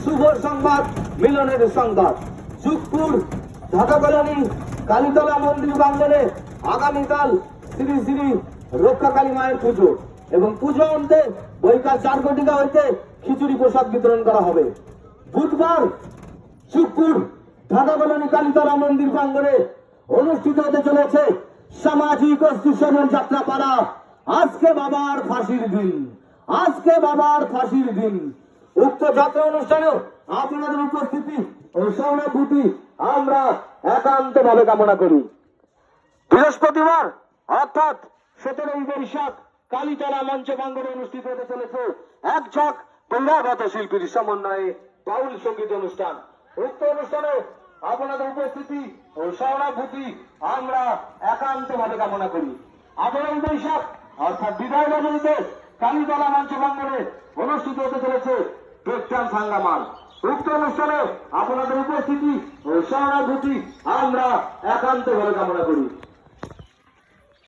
শুভ সংবাদ, মিলনের সংবাদ। সুখপুর ঢাকা কলোনি কালীতলা মন্দির প্রাঙ্গণে আগামীকাল শ্রী শ্রী রক্ষাকালী মায়ের পুজো এবং পুজো অন্তে বৈকাল 4 ঘটিকা হইতে খিচুড়ি প্রসাদ বিতরণ করা হবে। বুধবার সুখপুর ঢাকা কলোনি কালীতলা মন্দির প্রাঙ্গণে অনুষ্ঠিত হতে চলেছে সামাজিক অস্তিত্বের যাত্রা পাড়া। আজকে বাবার ফাঁসির দিন, আজকে বাবার ফাঁসির দিন। উক্ত যাত্রা অনুষ্ঠানে আপনাদের উপস্থিতি ও সহানুভূতি আমরা একান্ত ভাবে কামনা করি। বৃহস্পতিবার অর্থাৎ 17 বৈশাখ কালীতলা মঞ্চ প্রাঙ্গণে অনুষ্ঠিত হতে চলেছে এক ঝাঁক বহিরাগত শিল্পীর সমন্বয়ে বাউল সঙ্গীত অনুষ্ঠান। উক্ত অনুষ্ঠানে আপনাদের উপস্থিতি ও সহানুভূতি আমরা একান্ত ভাবে কামনা করি। 18 বৈশাখ অর্থাৎ বিদায় রজনীতে কালীতলা মঞ্চ প্রাঙ্গণে অনুষ্ঠিত হতে চলেছে প্রেক্ষান সাঙ্গামাল। উক্ত অনুষ্ঠানে আপনাদের উপস্থিতি ও সহানুভূতি আমরা একান্ত ভাবে কামনা করি।